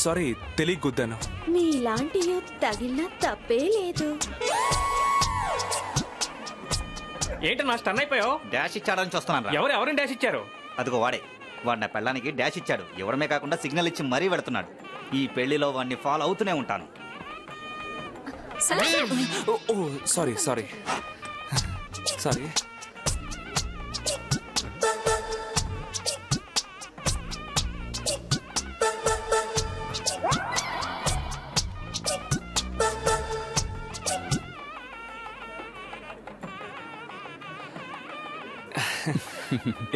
Sorry తెలియ గుద్దాను. మీలాంటి తగిలిన తప్పే లేదు. ఏంటి నా స్టన్ అయిపోయావు? డాష్ ఇచ్చాడని చూస్తున్నాను. ఎవరిని డాష్ ఇచ్చారు? అదిగో వాడే. వాడు నా పెళ్ళానికి డాష్ ఇచ్చాడు. ఎవరమే కాకుండా సిగ్నల్ ఇచ్చి మరీ పెడుతున్నాడు. ఈ పెళ్లిలో వాడిని ఫాలో అవుతూనే ఉంటాను. Sorry sorry sorry.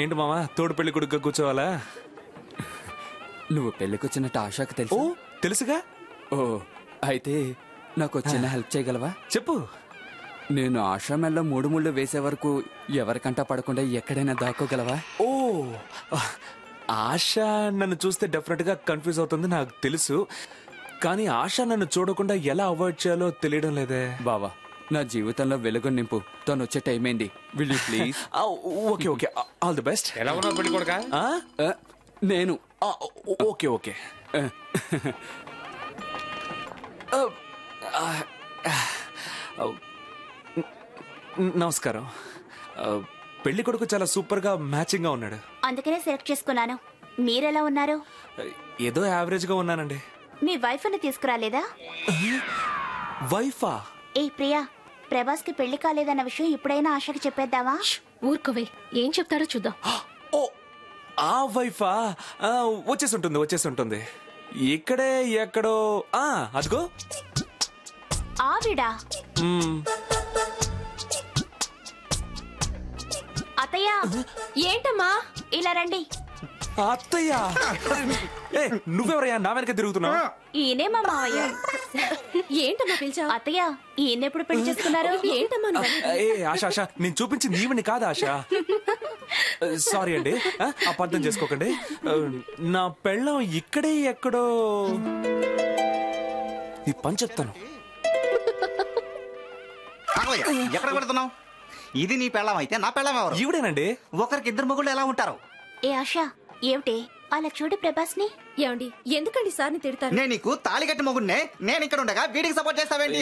ఏంటి మామ తోడు పెళ్లి కొడుకు కూర్చోవాలా? నువ్వు పెళ్లికొచ్చినట్టు ఆశాకు తెలుసు. తెలుసుగా. ఓ అయితే నాకు చిన్న హెల్ప్ చేయగలవా? చెప్పు. నేను ఆశా మెల్ల 3 ముళ్ళు వేసే వరకు ఎవరికంటా పడకుండా ఎక్కడైనా దాక్కోగలవా? ఓ ఆశ నన్ను చూస్తే డెఫినెట్ గా కన్ఫ్యూజ్ అవుతుంది నాకు తెలుసు. కానీ ఆశ నన్ను చూడకుండా ఎలా అవాయిడ్ చేయాలో తెలియడం లేదే. బావా నా జీవితంలో వెలుగు నింపు. తను వచ్చే టైం ఏంది? Will you please? Okay okay all the best. ఎలా ఉన్నావు పెళ్లి కొడుకా? నేను ఓకే ఓకే. నమస్కారం. పెళ్లి కొడుకు చాలా సూపర్ గా మ్యాచింగ్ గా ఉన్నాడు. అందుకనే సెలెక్ట్ చేసుకున్నాను. మీరెలా ఉన్నారు? ఏదో యావరేజ్ గా ఉన్నానండి. మీ వైఫ్ ని తీసుకురాలేదా? వైఫా? ఏ ప్రియా, ప్రభాస్ కి పెళ్లి కాలేదన్న విషయం ఇప్పుడైనా ఆశకి చెప్పేద్దావా? ఊరుకోవే, ఏం చెప్తారో చూద్దాం. ఓ ఆ వైఫా? వచ్చేసి ఉంటుంది. ఇక్కడే ఎక్కడో. అదిగో ఆవిడా? అత్తయ్య. ఏంటమ్మా ఇలా రండి. అత్తయ్య నువ్వెవరయ్యా నా వెనక తిరుగుతున్నావు? ఈయనే మా మావయ్య. ఏంటమ్మా పిలిచావు? అత్తయ్య ఈయన ఎప్పుడు పెళ్లి చేసుకున్నారు? ఏంటమ్మా ఆశ నేను చూపించింది ఈవిని కాదు ఆశ. సారీ అండి, అపార్థం చేసుకోకండి. నా పెళ్ళం ఇక్కడే ఎక్కడో. ఈ పని చెప్తాను. ఎక్కడ పెడుతున్నావు? ఇది నీ పెళ్ళం అయితే నా పెళ్ళం ఎవరు? ఈవిడేనండి. ఒకరికి 2 మొగుళ్ళు ఎలా ఉంటారు? ఏ ఆశ ఏమిటి అలా చూడు ప్రభాస్ ని. ఏమండి ఎందుకండి సార్ని తిడతారు? నేను నీకు తాళి కట్టి మొగుడినే. నేను ఇక్కడ ఉండగా వీడికి సపోర్ట్ చేస్తావేంటి?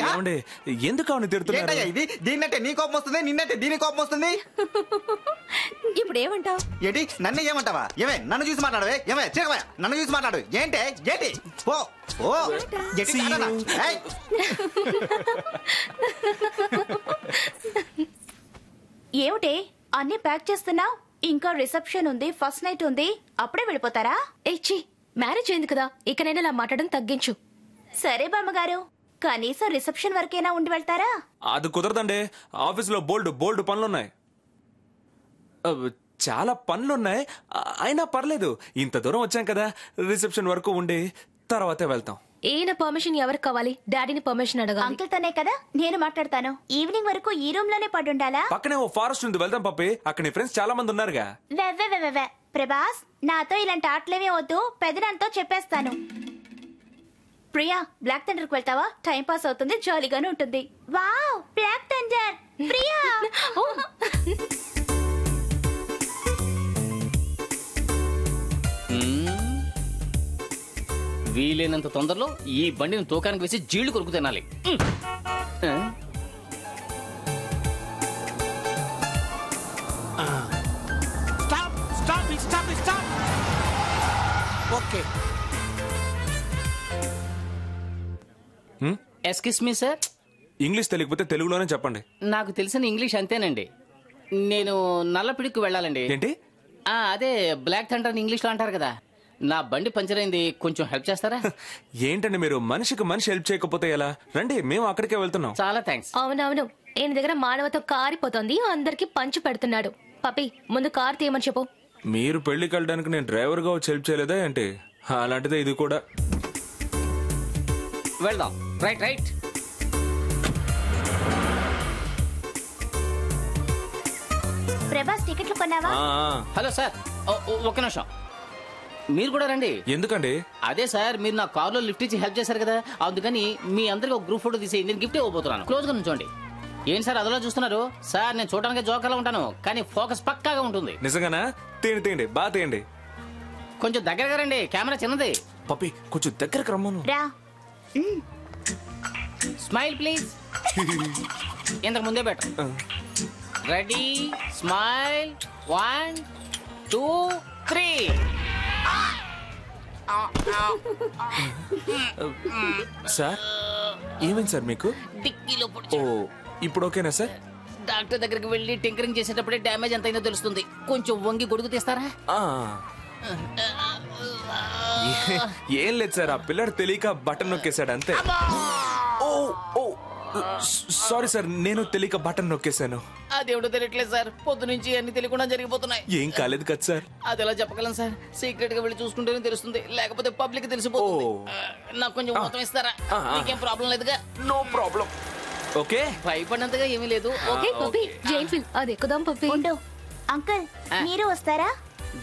ఎందుకు ఆవిడ తిడుతున్నారు? ఇది దీన్నంటే నీ కోపం వస్తుంది, నిన్నంటే దీని కోపం వస్తుంది. ఇప్పుడు ఏమంటావు? ఏంటి నన్ను ఏమంటావా? ఏమే నన్ను చూసి మాట్లాడవే? ఏమే చిరకవా నన్ను చూసి మాట్లాడు. ఏంటి ఏంటి? ఓ ఏమిటి అన్ని ప్యాక్ చేస్తున్నావు? ఇంకా రిసెప్షన్ ఉంది, ఫస్ట్ నైట్ ఉంది, అప్పుడే వెళ్ళిపోతారా? ఏచ్చి మ్యారేజ్ అయింది కదా, ఇకనైనా అలా మాట్లాడడం తగ్గించు. సరే బామ్మగారు, కనీసం రిసెప్షన్ వరకైనా ఉండి వెళ్తారా? అది కుదరదండి. ఆఫీసులో బోల్డ్ పనులున్నాయి. చాలా పనులున్నాయి. అయినా పర్లేదు, ఇంత దూరం వచ్చాం కదా, రిసెప్షన్ వరకు ఉండి తర్వాతే వెళ్తాం. ఈయన పర్మిషన్ ఎవరికి కావాలి? డాడీని పర్మిషన్ అడగాలి. అంకుల్ తనే కదా, నేను మాట్లాడతాను. ఈవినింగ్ వరకు ఈ రూమ్ లోనే పడుండాలా? పక్కనే ఓ ఫారెస్ట్ ఉంది, వెళ్దాం పప్పి. అక్కడ నీ ఫ్రెండ్స్ చాలా మంది ఉన్నారుగా. ప్రభాస్ నాతో ఇలాంటి ఆటలేమీ వద్దు, పెదనాన్నతో చెప్పేస్తాను. ప్రియా బ్లాక్ థండర్ కు వెళ్తావా? టైం పాస్ అవుతుంది, జాలీగానే ఉంటుంది. Wow black thunder. ప్రియా వీలైనంత తొందరలో ఈ బండిని తూకానికి వేసి జీళ్లు కొరుకు తినాలి. Okay. Excuse me sir. English తెలియకపోతే తెలుగులోనే చెప్పండి. నాకు తెలిసిన ఇంగ్లీష్ అంతేనండి. నేను నల్లపిడికి వెళ్ళాలండి. ఏంటి? అదే బ్లాక్ థండర్ ఇంగ్లీష్ లో అంటారు కదా. నా బండి పంచర్ అయింది, కొంచెం హెల్ప్ చేస్తారా? ఏంటండి మీరు మనిషికి మనిషి హెల్ప్ చేయకపోతే ఎలా? రండి, మేము అక్కడికే వెళ్తున్నాం. చాలా థ్యాంక్స్. అవునవును, ఈయన దగ్గర మానవతో కారిపోతుంది, అందరికి పంచి పెడుతున్నాడు. పపి ముందు కారు తీయమని చెప్పు. మీరు పెళ్లికి వెళ్ళడానికి నేను డ్రైవర్ గా వచ్చి హెల్ప్ చేయలేదా ఏంటి? అలాంటిదే ఇది కూడా. వెళ్దాం. రైట్. ప్రభాస్ టికెట్లు కొన్నావా? హలో సార్, ఒక్క నిమిషం. మీరు కూడా రండి. ఎందుకండి? అదే సార్, మీరు నా కారులో లిఫ్ట్ ఇచ్చి హెల్ప్ చేశారు కదా, అందుకని మీ అందరికి ఒక గ్రూప్ ఫోటో తీసి నేను గిఫ్ట్ ఇవ్వబోతున్నాను. క్లోజ్ గా నుంచోండి. ఏంటి సార్ అదలా చూస్తున్నారు? సార్ నేను చూడడానికి జోకర్లా ఉంటాను, కానీ ఫోకస్ పక్కాగా ఉంటుంది. నిజంగానా? తీయండి, బాగా తీయండి. కొంచెం దగ్గరగా రండి, కెమెరా చిన్నది. పప్పి కొంచెం దగ్గరకు రమ్మను. రా. Smile please. ఇంతకు ముందే బెటర్. Ready, smile, 1 2 3. సార్ ఏమైంది సార్ మీకు? డిక్కీలో ఓ ఇప్పుడు ఓకేనా సార్? డాక్టర్ దగ్గరికి వెళ్ళి టింకరింగ్ చేసేటప్పుడే డ్యామేజ్ ఎంతైందో తెలుస్తుంది. కొంచెం వంగి గొడుగు తీస్తారా? ఆ. ఏం లేదు సార్, ఆ పిల్లడు తెలియక బటన్ నొక్కేశాడు అంతే. ఓ ఓ సారీ సార్, నేను తెలియక బటన్ నొక్కేశాను. అదేమిటో తెలియట్లేదు సార్, పొద్దు నుంచి అన్ని తెలియకుండా జరిగిపోతున్నాయి. ఏం కాలేదు కదా సార్? అది ఎలా చెప్పగలను సార్? సీక్రెట్ గా వెళ్ళి చూసుకుంటేనే తెలుస్తుంది, లేకపోతే పబ్లిక్ తెలిసిపోతుంది. నాకు కొంచెం మొత్తం ఇస్తారా? నీకేం ప్రాబ్లం లేదుగా? No problem. ఓకే, భయపడినంతగా ఏమీ లేదు. ఓకే పప్పి, జైంట్ వీల్ అది ఎక్కుదాం పప్పి. ఉండు అంకుల్, మీరు వస్తారా?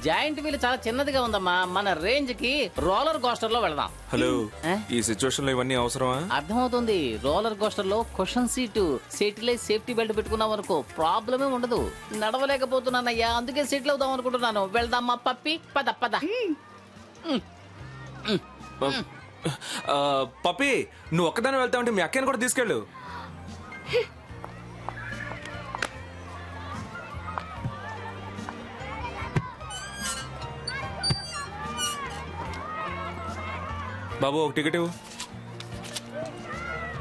జాయింట్ వీల్ చాలా చిన్నదిగా ఉందమ్మా, మన రేంజ్ కి రోలర్ కోస్టర్ లో వెళదాం. హలో, ఈ సిచ్యువేషన్ లో ఇవన్నీ అవసరమా? అర్థమవుతుంది. రోలర్ కోస్టర్ లో క్వశ్చన్ సీటు, సెటిలైజ్ సేఫ్టీ బెల్ట్ పెట్టుకున్నాం అనుకో ప్రాబ్లమే ఉండదు. నడవలేకపోతున్నానయ్యా, అందుకే సెటిల్ అవుదాం అనుకుంటున్నాను. వెళ్దామా పప్పి? పద పద. పప్పి, నువ్వు ఒక్కదాన్ని వెళ్తా ఉంటే మీ అక్కని కూడా తీసుకెళ్ళు. బాబు ఒక టికెట్ ఇవ్వు.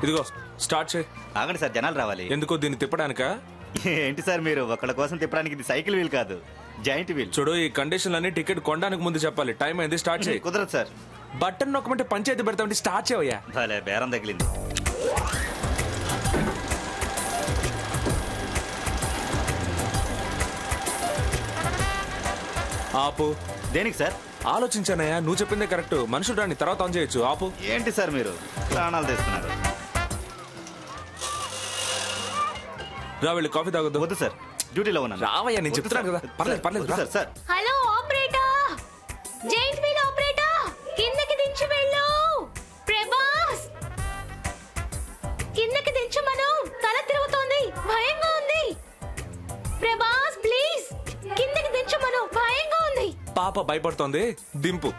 ఇదిగో స్టార్ట్ చేయి. ఆగండి సార్, జనాలు రావాలి. ఎందుకో దీన్ని తిప్పడానికా? ఏంటి సార్ మీరు ఒకళ్ళ కోసం తిప్పడానికి? ఇది సైకిల్ వీల్ కాదు, జాయింట్ వీల్. చూడు, ఈ కండిషన్లన్నీ టికెట్ కొనడానికి ముందు చెప్పాలి. టైం అయింది, స్టార్ట్ చేయి. కుదరదు సార్. బటన్ నొక్కమంటే పంచాయతీ పెడతామంటే స్టార్ట్ చేయవయ్యా. భలే బేరం తగిలింది. ఆపు. దేనికి సార్? ఆలోచించానయ్యా, నువ్వు చెప్పిందే కరెక్ట్. మనుషులు రాని తర్వాత ఆన్ చేయొచ్చు. ఆపు. ఏంటి సార్ మీరు ప్రాణాలు తెస్తున్నారు? రా, వెళ్ళి కాఫీ తాగొద్దు. వద్దు సార్, డ్యూటీలో ఉన్నాను. రావయ్యా, నేను వద్దు చెప్తున్నాను సార్. కదా. పర్లేదు పర్లేదు వద్దు రా. Sir. Sir hello operator, giant wheel operator, కిందకి దించి వెళ్ళు. ప్రభాస్, కిందకి దించమను. తల తిరుగుతోంది, భయంగా ఉంది. ప్రభాస్ ప్లీజ్, కిందకి దించమను, భయంగా ఉంది. పాప భయపడుతోంది, దింపు.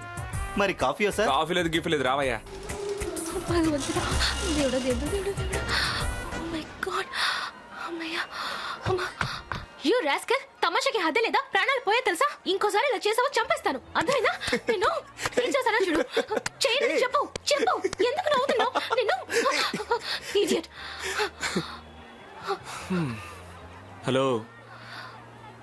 మరి కాఫీ సార్? కాఫీ లేదు, గిఫ్ట్ లేదు, రావయ్యా. భగవంతుడా, దేవుడా దేవుడా దేవుడా దేవుడా. ఓ మై గాడ్, అమ్మయ్యా అమ్మా. యు రాస్కల్, తమాషాకి హద్దు లేదా? ప్రాణాలు పోయే తెలుసా? ఇంకోసారి ఇలా చేసావో చంపేస్తాను, అర్థమైందా? నేను ఏం చేశానో చూడు. చేయను, చెప్పు చెప్పు, ఎందుకు నవ్వుతున్నావు? నిన్ను ఇడియట్. హలో,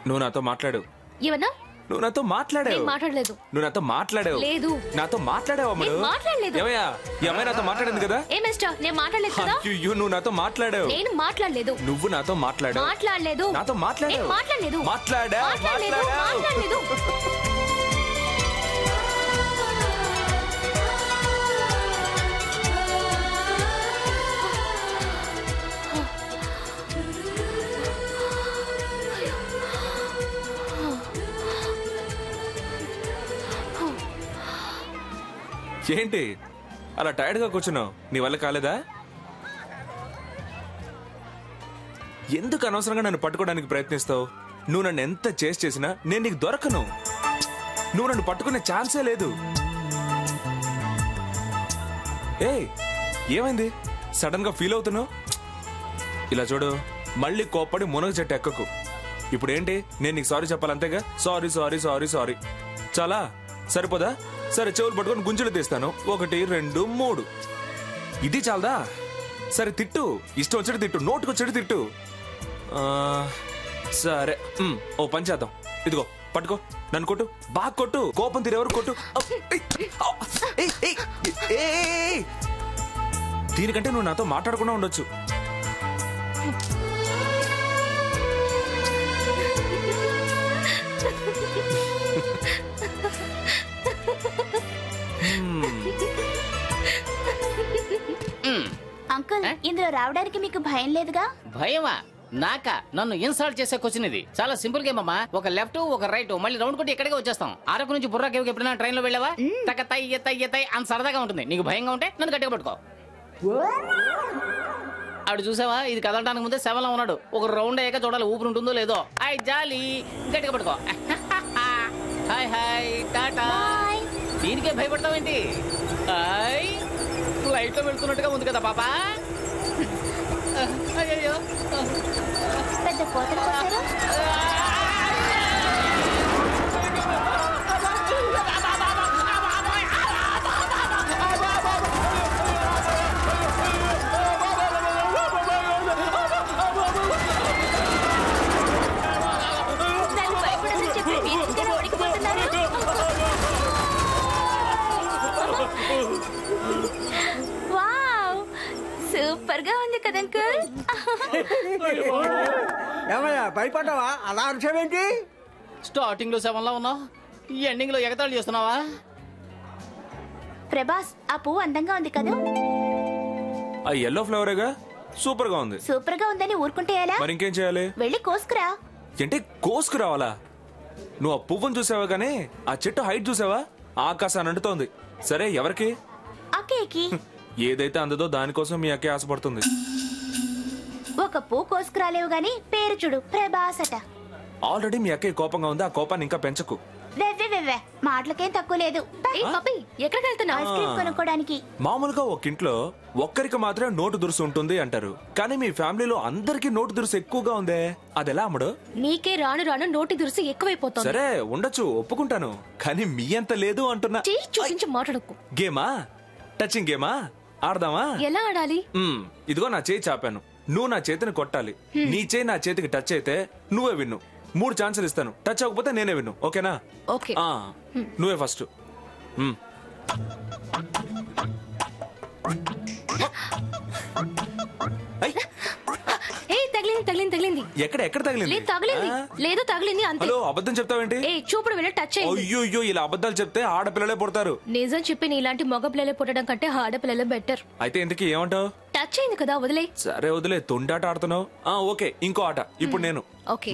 నువ్వు నాతో మాట్లాడు. ఏమన్నా? నువ్వు నాతో మాట్లాడావు. నేను మాట్లాడలేదు. నువ్వు నాతో మాట్లాడావు. లేదు. నాతో మాట్లాడావు అమ్ముడు. నేను మాట్లాడలేదు. ఏమయ్యా, ఈ అమ్మాయి నాతో మాట్లాడింది కదా? ఏ మిస్టర్, నేను మాట్లాడలేదు కదా? అయ్యో, నువ్వు నాతో మాట్లాడావు. నేను మాట్లాడలేదు. నువ్వు నాతో మాట్లాడావు. మాట్లాడలేదు. నాతో మాట్లాడావు. నేను మాట్లాడలేదు. మాట్లాడా మాట్లాడలేదు. మాట్లాడలేదు. ఏంటి అలా టైర్డ్ గా కూర్చున్నావు? నీ వల్ల కాలేదా? ఎందుకు అనవసరంగా నన్ను పట్టుకోవడానికి ప్రయత్నిస్తావు? నువ్వు నన్ను ఎంత చేసినా నేను నీకు దొరకను. నువ్వు నన్ను పట్టుకునే ఛాన్సే లేదు. ఏయ్, ఏమైంది? సడన్ గా ఫీల్ అవుతున్నావు? ఇలా చూడు, మళ్ళీ కోప్పడి మునగ చెట్టు ఎక్కకు. ఇప్పుడు ఏంటి, నేను నీకు సారీ చెప్పాలంతేగా? సారీ సారీ సారీ సారీ చాలా సరిపోదా? సరే, చెవులు పట్టుకొని గుంజులు తీస్తాను. 1 2 3. ఇది చాలదా? సరే తిట్టు, ఇష్టం వచ్చేది తిట్టు, నోటుకు వచ్చేది తిట్టు. సరే, ఓ పని చేద్దాం. ఇదిగో పట్టుకో, నన్ను కొట్టు, బాగా కొట్టు, కోపం తీరేవరకు కొట్టు. దీనికంటే నువ్వు నాతో మాట్లాడకుండా ఉండొచ్చు. అంకుల్, ఇందులో రావడానికి మీకు భయం లేదుగా? భయమా? నాకా? నన్ను ఇన్సల్ట్ చేసే క్వశ్చన్ ఇది. చాలా సింపుల్ గేమ్ అమ్మా. ఒక లెఫ్ట్ ఒక రైట్, మళ్ళీ రౌండ్ కొట్టి ఇక్కడికే వచ్చేస్తాం. అరకు నుంచి బుర్రా కేవ్కి ఎప్పుడైనా ట్రైన్ లో వెళ్ళావా? తగ్గ తయ్య తయ్య తయ్య అని సరదాగా ఉంటుంది. నీకు భయంగా ఉంటే నన్ను గట్టిగా పట్టుకో. ఆడు చూసావా, ఇది కదలడానికి ముందే శవలా ఉన్నాడు. ఒక రౌండ్ అయ్యాక చూడాలి ఊపిరి ఉంటుందో లేదో. ఐ జాలి, గట్టిగా పట్టుకో. Hi hi, Tata. దీనికే భయపడతావేంటి? ఫ్లైట్ లో వెళ్తున్నట్టుగా ఉంది కదా పాపా. అయ్యో పెద్ద కోతలు కోసారు. నన్ను భయపడదని చెప్పి మీరు కూడా ఉడికిపోతున్నారు. వావ్, సూపర్ గా ఉంది కదా అంకుల్. ఏమయ్యా భయపడ్డావా? అలా అరిచావేంటి? స్టార్టింగ్ లో 7 లా ఉన్నావు, ఎండింగ్ లో ఎగతాళి చేస్తున్నావా? ప్రభాస్, ఆ పువ్వు అందంగా ఉంది కదా? ఆ ఎల్లో ఫ్లేవరేగా, సూపర్ గా ఉంది. సూపర్ గా ఉందని ఊరుకుంటే ఎలా? మరి ఇంకేం చేయాలి? వెళ్ళి కోసుకురా. అంటే కోసుకు రావాలా? నువ్వు ఆ పువ్వును చూసావా గానీ ఆ చెట్టు హైట్ చూసావా? ఆకాశాన్ని అంటుతోంది. సరే ఎవరికి? అక్కేకి. ఏదైతే అందదో దానికోసం మీ అక్కే ఆశపడుతుంది. ఒక పువ్వు కోసుకురాలేవు గాని పేరు చూడు, ప్రభాస్ అట. ఆల్రెడీ మీ అక్కయ్య కోపంగా ఉంది, ఆ కోపాన్ని ఇంకా పెంచకు. వెవ్వెవ్వెవ్వె, మాటలకేం తక్కువ లేదు. ఏ పప్పి, ఎక్కడికి వెళ్తున్నావు? ఐస్ క్రీమ్ కొనుక్కోడానికి. మామూలుగా ఒక ఇంట్లో ఒక్కరికి మాత్రమే నోటు దురుసు ఉంటుంది అంటారు, కానీ మీ ఫ్యామిలీలో అందరికీ నోటు దురుసు ఎక్కువగా ఉందే, అదెలా అమ్ముడు? నీకే రాను రాను నోటి దురుసు ఎక్కువైపోతుంది. సరే ఉండొచ్చు, ఒప్పుకుంటాను, కానీ మీ అంత లేదు అంటున్నా. చెయ్యి చూపించి మాట్లాడకు. గేమా? టచింగ్ గేమా ఆడదామా? ఎలా ఆడాలి? ఇదిగో నా చేయి చాపాను, నువ్వు నా చేతిని కొట్టాలి. నీ చేయి నా చేతికి టచ్ అయితే నువ్వే విన్ను. 3 ఛాన్సులు ఇస్తాను, టచ్ అవ్వకపోతే నేనే విన్ను. ఓకేనా? ఓకే. నువ్వే ఫస్ట్. తగిలింది. ఎక్కడ ఎక్కడ తగిలింది? లేదు తగిలింది, లేదు తగిలింది అంతే. హలో, అబద్ధం చెప్తావేంటి? ఏ చూపుడు వెళ్ళి టచ్ అయ్యింది. అయ్యో, ఇలా అబద్ధాలు చెప్తే ఆడపిల్లలే పుడతారు. నిజం చెప్పి నీలాంటి మగ పిల్లలే పుట్టడం కంటే ఆడపిల్లలే బెటర్. అయితే ఇంతకీ ఏమంటావు? టచ్ అయింది కదా, వదిలే. సరే వదిలే, తొండాట ఆడుతున్నావు. ఓకే, ఇంకో ఆట. ఇప్పుడు నేను. ఓకే.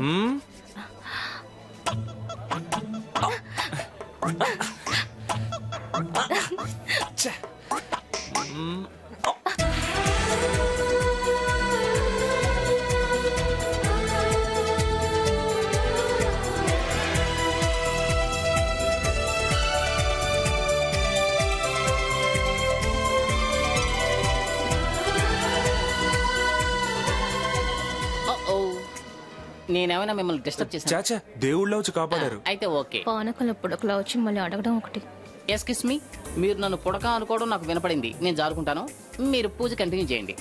నేనేమైనా మిమ్మల్ని డిస్టర్బ్ చేశాను? చాచా, దేవుళ్ళ వచ్చి కాపాడారు. అయితే ఓకే. పానకంలో పుడకలా వచ్చి మళ్ళీ అడగడం ఒకటి. ఎస్కిస్ మీ, మీరు నన్ను పుడక అనుకోవడం నాకు వినపడింది. నేను జారుకుంటాను, మీరు పూజ కంటిన్యూ చేయండి.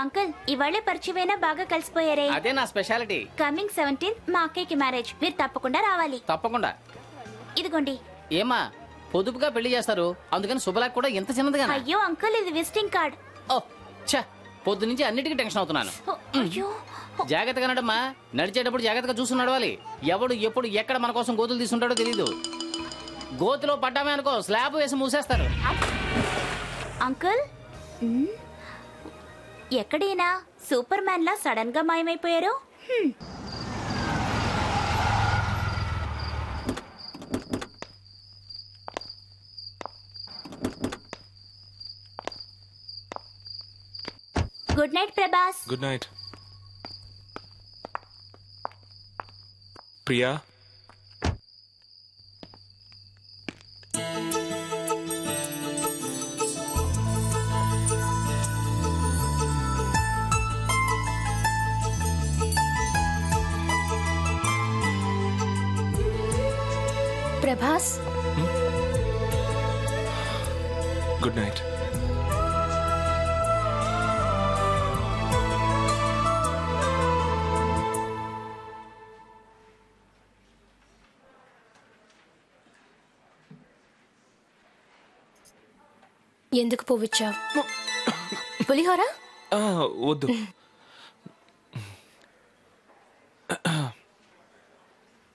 అంకుల్, ఇవాళే పరిచయమైనా బాగా కలిసిపోయారే. అదే నా స్పెషాలిటీ. కమింగ్ 17th మా అక్కయ్యకి మ్యారేజ్, మీరు తప్పకుండా రావాలి. తప్పకుండా. ఇదిగోండి. ఏమా పొదుపుగా పెళ్లి చేస్తారు, అందుకని శుభలాక్ కూడా ఎంత చిన్నదిగా? అయ్యో అంకుల్, ఇది విజిటింగ్ కార్డ్. ఓ ఛా, పొద్దు నుంచి అన్నిటికీ టెన్షన్ అవుతున్నాను. అయ్యో, జాగ్రత్తగా నడమ్మా, నడిచేటప్పుడు జాగ్రత్తగా చూసి నడవాలి. ఎవడు ఎప్పుడు ఎక్కడ మన కోసం గోతులు తీసుకుంటాడో తెలీదు. గోతులో పడ్డామే అనుకో, స్లాబ్ వేసి మూసేస్తారు. అంకుల్, ఎక్కడైనా సూపర్ మ్యాన్ లా సడన్ గా మాయమైపోయారు. Good night Prabhas. Good night Priya. Prabhas, good night. ఎందుకు పువ్విచ్చావు? పులిహోర? వద్దు.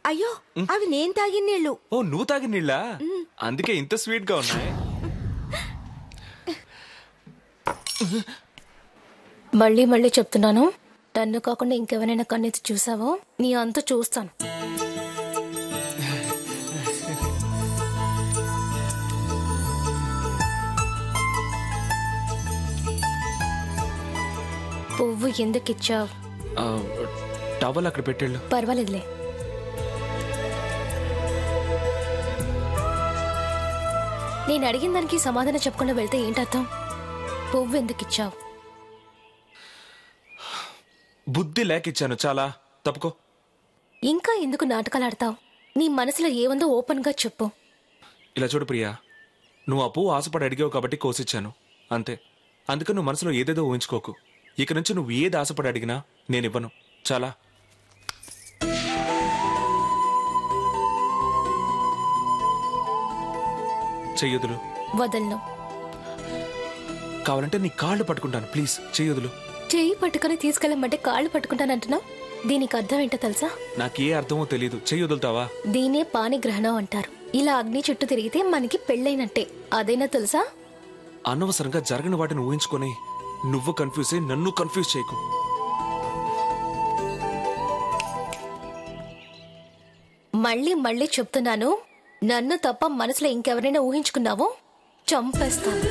అయ్యో, అవి నేను తాగిన నీళ్లు. ఓ, నువ్వు తాగిన నీళ్ళా? అందుకే ఇంత స్వీట్ గా ఉన్నాయి. మళ్ళీ మళ్ళీ చెప్తున్నాను, నన్ను కాకుండా ఇంకెవరైనా కన్నెత్తి చూసావో నీ అంత చూస్తాను. పువ్వు ఎందుకు ఇచ్చావు? టవల్ అక్కడ పెట్టేళ్ళు. పర్వాలేదులే. నేను అడిగిన దానికి సమాధానం చెప్పకుండా వెళ్తే ఏంటర్థం? పువ్వు ఎందుకు ఇచ్చావు? బుద్ధి లేకిచ్చాను, చాలా. తప్పుకో. ఇంకా ఎందుకు నాటకాలు ఆడతావు? నీ మనసులో ఏముందో ఓపెన్ గా చెప్పు. ఇలా చూడు ప్రియా, నువ్వు ఆ పువ్వు ఆశపడి అడిగావు కాబట్టి కోసిచ్చాను అంతే. అందుకని నువ్వు మనసులో ఏదేదో ఊహించుకోకు. ఇక నుంచి నువ్వు ఏది ఆశపడి అడిగినా నేనివ్వను, చాలా. చెయ్యొదులు. వదలను. కావాలంటే నీ కాళ్ళు పట్టుకుంటాను, ప్లీజ్ చెయ్యొదులు. చెయ్యి పట్టుకుని తీసుకెళ్ళమంటే కాళ్ళు పట్టుకుంటానంటున్నావు. దీనికి అర్థం ఏంటో తెలుసా? నాకే అర్థమో తెలీదు. చెయ్యొదులుతావా? దీనే పాణిగ్రహణం అంటారు. ఇలా అగ్ని చుట్టూ తిరిగితే మనకి పెళ్ళైనట్టే. అదేనా తెలుసా? అనవసరంగా జరగని వాటిని ఊహించుకొని నువ్వు కన్ఫ్యూజ్ అయ్యి నన్ను కన్ఫ్యూజ్ చేయకు. మళ్ళీ మళ్ళీ చెప్తున్నాను, నన్ను తప్ప మనసులో ఇంకెవరైనా ఊహించుకున్నావో చంపేస్తాను.